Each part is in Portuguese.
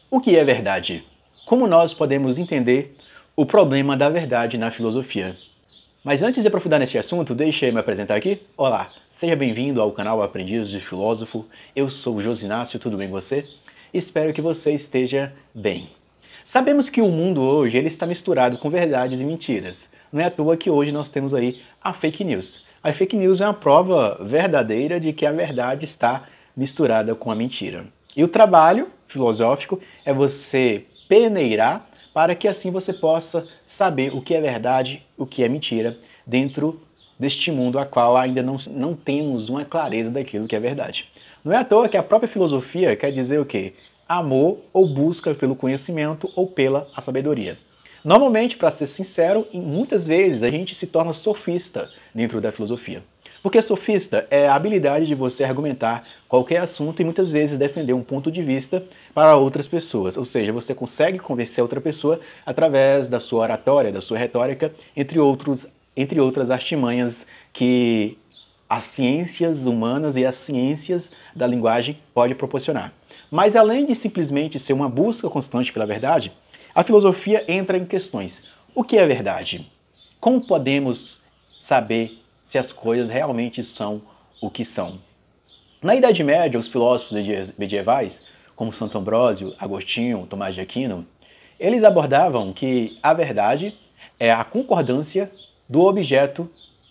O que é verdade? Como nós podemos entender o problema da verdade na filosofia? Mas antes de aprofundar neste assunto, deixe eu me apresentar aqui. Olá, seja bem-vindo ao canal Aprendiz de Filósofo. Eu sou o Josinácio, tudo bem com você? Espero que você esteja bem. Sabemos que o mundo hoje ele está misturado com verdades e mentiras. Não é à toa que hoje nós temos aí a fake news. A fake news é uma prova verdadeira de que a verdade está misturada com a mentira. E o trabalho filosófico é você peneirar para que assim você possa saber o que é verdade, o que é mentira, dentro deste mundo a qual ainda não temos uma clareza daquilo que é verdade. Não é à toa que a própria filosofia quer dizer o quê? Amor ou busca pelo conhecimento ou pela sabedoria. Normalmente, para ser sincero, muitas vezes a gente se torna sofista dentro da filosofia. Porque sofista é a habilidade de você argumentar qualquer assunto e muitas vezes defender um ponto de vista para outras pessoas. Ou seja, você consegue convencer outra pessoa através da sua oratória, da sua retórica, entre outras artimanhas que as ciências humanas e as ciências da linguagem podem proporcionar. Mas além de simplesmente ser uma busca constante pela verdade, a filosofia entra em questões. O que é verdade? Como podemos saber se as coisas realmente são o que são? Na Idade Média, os filósofos medievais, como Santo Ambrósio, Agostinho, Tomás de Aquino, eles abordavam que a verdade é a concordância do objeto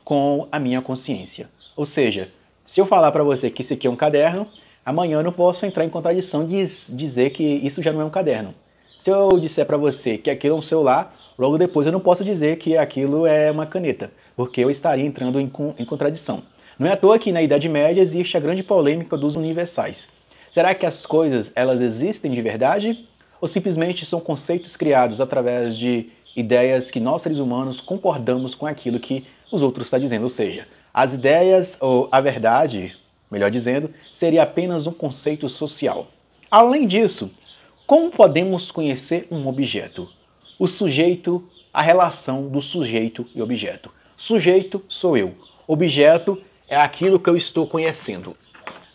com a minha consciência. Ou seja, se eu falar para você que isso aqui é um caderno, amanhã eu não posso entrar em contradição de dizer que isso já não é um caderno. Se eu disser para você que aquilo é um celular, logo depois eu não posso dizer que aquilo é uma caneta, porque eu estaria entrando em contradição. Não é à toa que na Idade Média existe a grande polêmica dos universais. Será que as coisas elas existem de verdade? Ou simplesmente são conceitos criados através de ideias que nós seres humanos concordamos com aquilo que os outros estão dizendo? Ou seja, as ideias ou a verdade, melhor dizendo, seria apenas um conceito social. Além disso, como podemos conhecer um objeto? O sujeito, a relação do sujeito e objeto. Sujeito sou eu. Objeto é aquilo que eu estou conhecendo.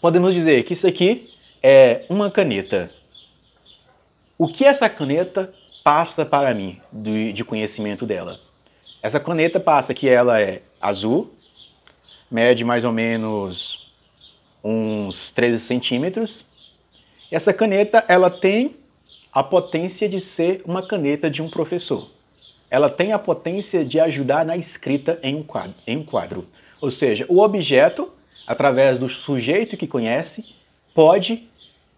Podemos dizer que isso aqui é uma caneta. O que essa caneta passa para mim de conhecimento dela? Essa caneta passa que ela é azul, mede mais ou menos uns 13 centímetros. Essa caneta ela tem a potência de ser uma caneta de um professor. Ela tem a potência de ajudar na escrita em um quadro. Ou seja, o objeto, através do sujeito que conhece, pode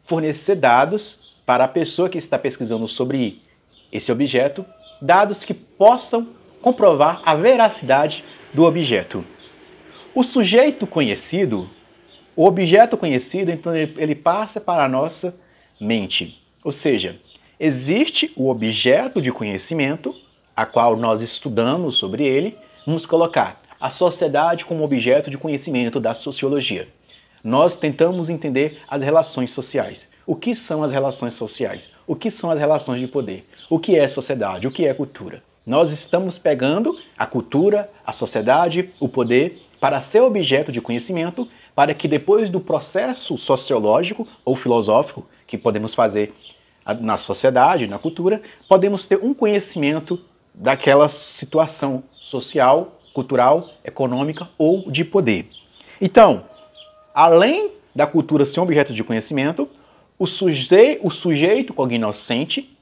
fornecer dados para a pessoa que está pesquisando sobre esse objeto, dados que possam comprovar a veracidade do objeto. O sujeito conhecido, o objeto conhecido, então ele passa para a nossa mente. Ou seja, existe o objeto de conhecimento, a qual nós estudamos sobre ele, vamos colocar a sociedade como objeto de conhecimento da sociologia. Nós tentamos entender as relações sociais. O que são as relações sociais? O que são as relações de poder? O que é sociedade? O que é cultura? Nós estamos pegando a cultura, a sociedade, o poder para ser objeto de conhecimento, para que depois do processo sociológico ou filosófico que podemos fazer na sociedade, na cultura, podemos ter um conhecimento daquela situação social, cultural, econômica ou de poder. Então, além da cultura ser um objeto de conhecimento, o sujeito cognoscente,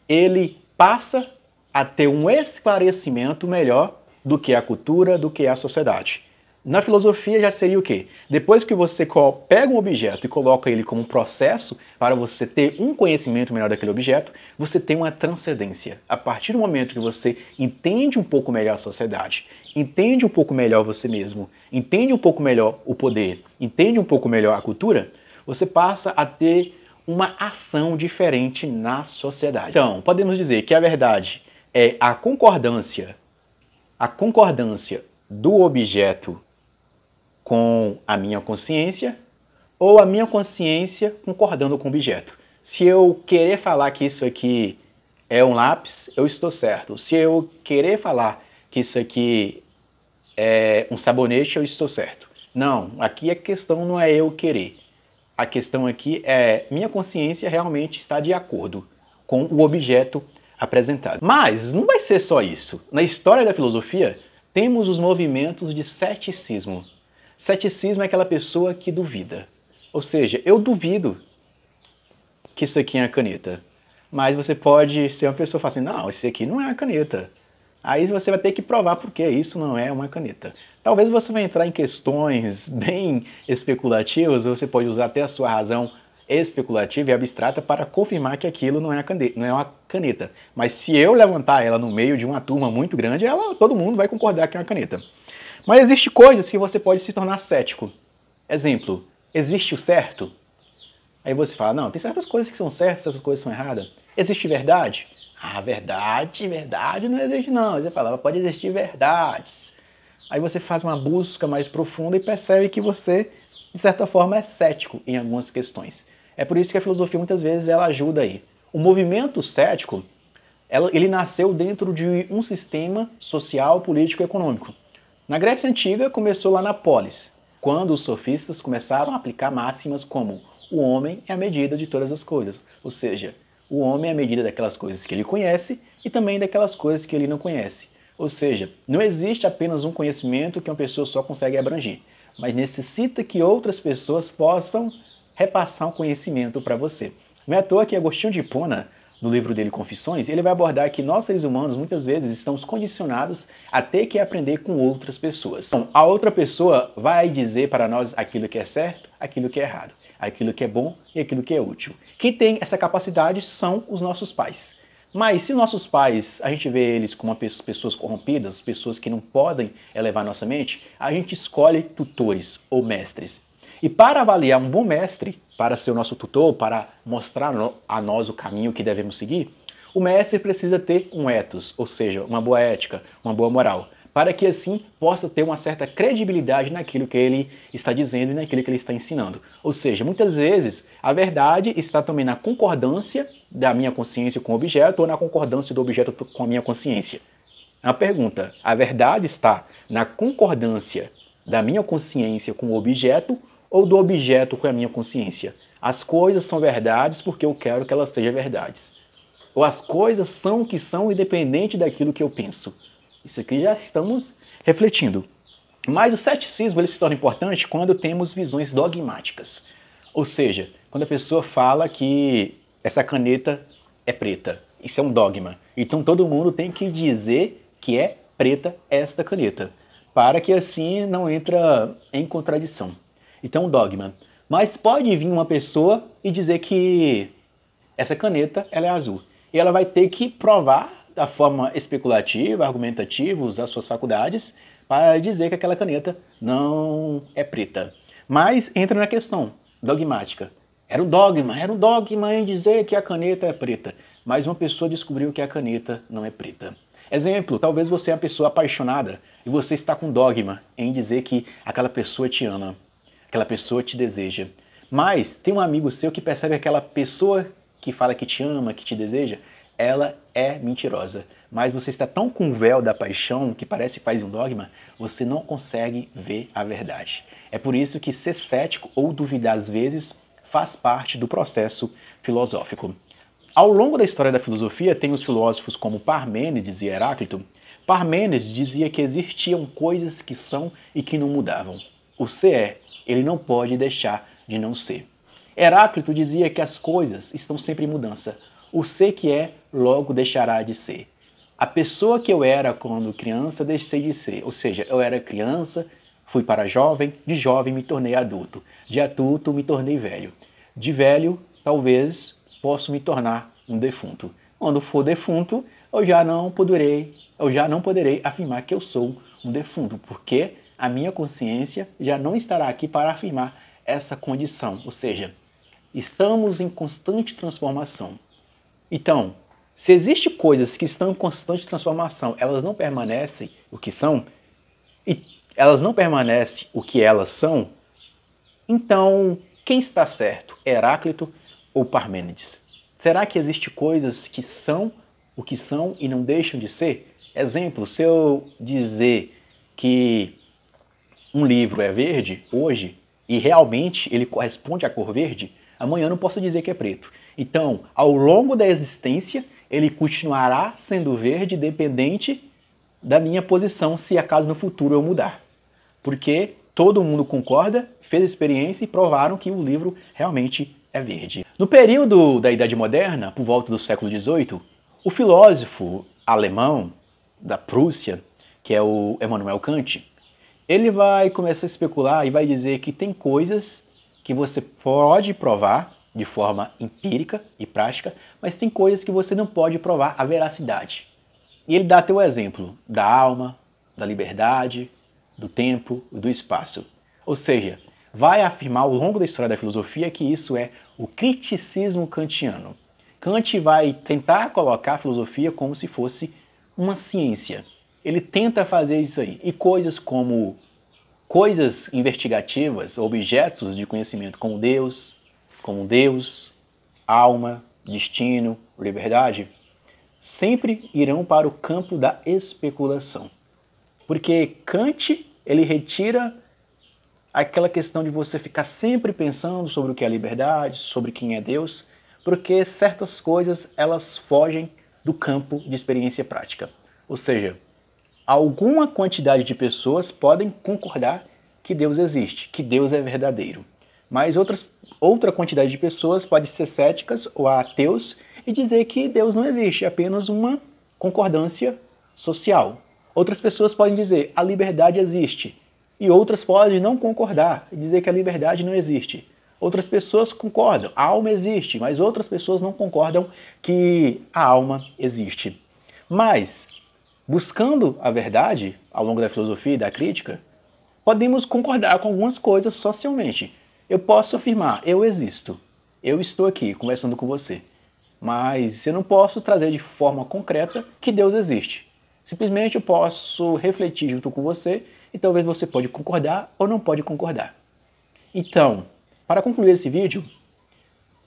ele passa a ter um esclarecimento melhor do que a cultura, do que a sociedade. Na filosofia já seria o quê? Depois que você pega um objeto e coloca ele como um processo para você ter um conhecimento melhor daquele objeto, você tem uma transcendência. A partir do momento que você entende um pouco melhor a sociedade, entende um pouco melhor você mesmo, entende um pouco melhor o poder, entende um pouco melhor a cultura, você passa a ter uma ação diferente na sociedade. Então, podemos dizer que a verdade é a concordância do objeto com a minha consciência ou a minha consciência concordando com o objeto. Se eu querer falar que isso aqui é um lápis, eu estou certo. Se eu querer falar que isso aqui é um sabonete, eu estou certo. Não, aqui a questão não é eu querer. a questão aqui é, minha consciência realmente está de acordo com o objeto apresentado. Mas não vai ser só isso. Na história da filosofia, temos os movimentos de ceticismo. Ceticismo é aquela pessoa que duvida. Ou seja, eu duvido que isso aqui é a caneta. Mas você pode ser uma pessoa que fala assim, não, isso aqui não é a caneta. Aí você vai ter que provar porque isso não é uma caneta. Talvez você vai entrar em questões bem especulativas, você pode usar até a sua razão especulativa e abstrata para confirmar que aquilo não é uma caneta. Mas se eu levantar ela no meio de uma turma muito grande, todo mundo vai concordar que é uma caneta. Mas existem coisas que você pode se tornar cético. Exemplo, existe o certo? Aí você fala, não, tem certas coisas que são certas, certas coisas são erradas. Existe verdade? Ah, verdade não existe não. Aí você fala, pode existir verdades. Aí você faz uma busca mais profunda e percebe que você, de certa forma, é cético em algumas questões. É por isso que a filosofia muitas vezes ela ajuda aí. O movimento cético, ele nasceu dentro de um sistema social, político e econômico. Na Grécia Antiga começou lá na polis, quando os sofistas começaram a aplicar máximas como o homem é a medida de todas as coisas, ou seja, o homem é a medida daquelas coisas que ele conhece e também daquelas coisas que ele não conhece. Ou seja, não existe apenas um conhecimento que uma pessoa só consegue abranger, mas necessita que outras pessoas possam repassar um conhecimento para você. Não é à toa que Agostinho de Hipona, no livro dele Confissões, ele vai abordar que nós seres humanos muitas vezes estamos condicionados a ter que aprender com outras pessoas. Então, a outra pessoa vai dizer para nós aquilo que é certo, aquilo que é errado, aquilo que é bom e aquilo que é útil. Quem tem essa capacidade são os nossos pais. Mas se nossos pais, a gente vê eles como pessoas corrompidas, pessoas que não podem elevar nossa mente, a gente escolhe tutores ou mestres. E para avaliar um bom mestre, para ser o nosso tutor, para mostrar a nós o caminho que devemos seguir, o mestre precisa ter um ethos, ou seja, uma boa ética, uma boa moral, para que assim possa ter uma certa credibilidade naquilo que ele está dizendo e naquilo que ele está ensinando. Ou seja, muitas vezes a verdade está também na concordância da minha consciência com o objeto ou na concordância do objeto com a minha consciência. A pergunta, a verdade está na concordância da minha consciência com o objeto ou do objeto com a minha consciência? As coisas são verdades porque eu quero que elas sejam verdades. Ou as coisas são o que são independente daquilo que eu penso. Isso aqui já estamos refletindo. Mas o ceticismo ele se torna importante quando temos visões dogmáticas. Ou seja, quando a pessoa fala que essa caneta é preta. Isso é um dogma. Então todo mundo tem que dizer que é preta esta caneta, para que assim não entra em contradição. Então, um dogma. Mas pode vir uma pessoa e dizer que essa caneta ela é azul. E ela vai ter que provar da forma especulativa, argumentativa, usar suas faculdades para dizer que aquela caneta não é preta. Mas entra na questão dogmática. Era um dogma em dizer que a caneta é preta. Mas uma pessoa descobriu que a caneta não é preta. Exemplo, talvez você é uma pessoa apaixonada e você está com dogma em dizer que aquela pessoa te ama. Aquela pessoa te deseja. Mas tem um amigo seu que percebe que aquela pessoa que fala que te ama, que te deseja, ela é mentirosa. Mas você está tão com o véu da paixão que parece que faz um dogma, você não consegue ver a verdade. É por isso que ser cético ou duvidar às vezes faz parte do processo filosófico. Ao longo da história da filosofia, tem os filósofos como Parmênides e Heráclito. Parmênides dizia que existiam coisas que são e que não mudavam. O ser é, ele não pode deixar de não ser. Heráclito dizia que as coisas estão sempre em mudança. O ser que é, logo deixará de ser. A pessoa que eu era quando criança, deixei de ser. Ou seja, eu era criança, fui para jovem, de jovem me tornei adulto. De adulto me tornei velho. De velho, talvez, posso me tornar um defunto. Quando for defunto, eu já não poderei afirmar que eu sou um defunto, porque a minha consciência já não estará aqui para afirmar essa condição. Ou seja, estamos em constante transformação. Então, se existem coisas que estão em constante transformação, elas não permanecem o que são, e elas não permanecem o que elas são, então quem está certo? Heráclito ou Parmênides? Será que existem coisas que são o que são e não deixam de ser? Exemplo, se eu dizer que um livro é verde, hoje, e realmente ele corresponde à cor verde, amanhã eu não posso dizer que é preto. Então, ao longo da existência, ele continuará sendo verde dependente da minha posição, se acaso no futuro eu mudar. Porque todo mundo concorda, fez experiência e provaram que o livro realmente é verde. No período da Idade Moderna, por volta do século XVIII, o filósofo alemão da Prússia, que é o Immanuel Kant, ele vai começar a especular e vai dizer que tem coisas que você pode provar de forma empírica e prática, mas tem coisas que você não pode provar a veracidade. E ele dá até o exemplo da alma, da liberdade, do tempo e do espaço. Ou seja, vai afirmar ao longo da história da filosofia que isso é o criticismo kantiano. Kant vai tentar colocar a filosofia como se fosse uma ciência. Ele tenta fazer isso aí. E coisas como coisas investigativas, objetos de conhecimento como Deus, alma, destino, liberdade, sempre irão para o campo da especulação. Porque Kant, ele retira aquela questão de você ficar sempre pensando sobre o que é liberdade, sobre quem é Deus, porque certas coisas elas fogem do campo de experiência prática. Ou seja, alguma quantidade de pessoas podem concordar que Deus existe, que Deus é verdadeiro. Mas outra quantidade de pessoas pode ser céticas ou ateus e dizer que Deus não existe, é apenas uma concordância social. Outras pessoas podem dizer a liberdade existe e outras podem não concordar e dizer que a liberdade não existe. Outras pessoas concordam, a alma existe, mas outras pessoas não concordam que a alma existe. Mas, buscando a verdade ao longo da filosofia e da crítica, podemos concordar com algumas coisas socialmente. Eu posso afirmar, eu existo, eu estou aqui conversando com você, mas eu não posso trazer de forma concreta que Deus existe. Simplesmente eu posso refletir junto com você e talvez você pode concordar ou não pode concordar. Então, para concluir esse vídeo,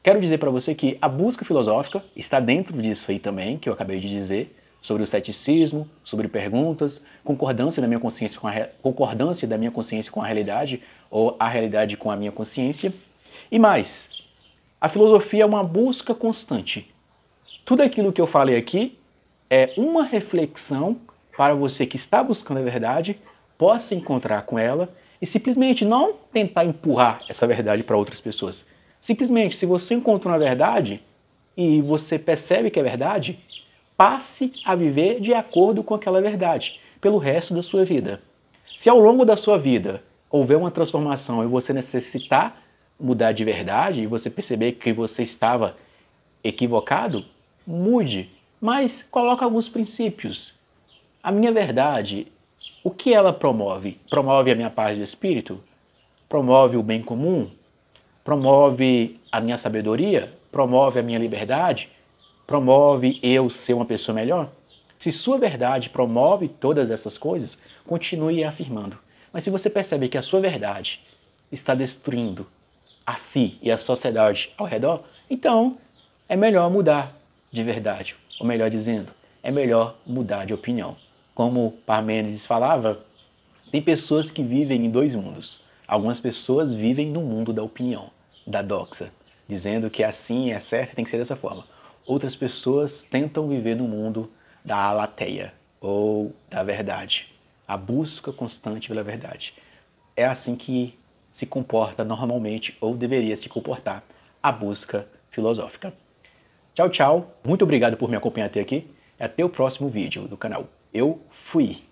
quero dizer para você que a busca filosófica está dentro disso aí também, que eu acabei de dizer, sobre o ceticismo, sobre perguntas, concordância da minha consciência com a realidade ou a realidade com a minha consciência. E mais, a filosofia é uma busca constante. Tudo aquilo que eu falei aqui é uma reflexão para você que está buscando a verdade, possa encontrar com ela e simplesmente não tentar empurrar essa verdade para outras pessoas. Simplesmente, se você encontra uma verdade e você percebe que é verdade, passe a viver de acordo com aquela verdade, pelo resto da sua vida. Se ao longo da sua vida houver uma transformação e você necessitar mudar de verdade e você perceber que você estava equivocado, mude, mas coloque alguns princípios. A minha verdade, o que ela promove? Promove a minha paz de espírito? Promove o bem comum? Promove a minha sabedoria? Promove a minha liberdade? Promove eu ser uma pessoa melhor? Se sua verdade promove todas essas coisas, continue afirmando. Mas se você percebe que a sua verdade está destruindo a si e a sociedade ao redor, então é melhor mudar de verdade. Ou melhor dizendo, é melhor mudar de opinião. Como Parmênides falava, tem pessoas que vivem em dois mundos. Algumas pessoas vivem no mundo da opinião, da doxa, dizendo que assim é certo e tem que ser dessa forma. Outras pessoas tentam viver no mundo da alateia, ou da verdade, a busca constante pela verdade. É assim que se comporta normalmente, ou deveria se comportar, a busca filosófica. Tchau, tchau. Muito obrigado por me acompanhar até aqui. E até o próximo vídeo do canal. Eu fui!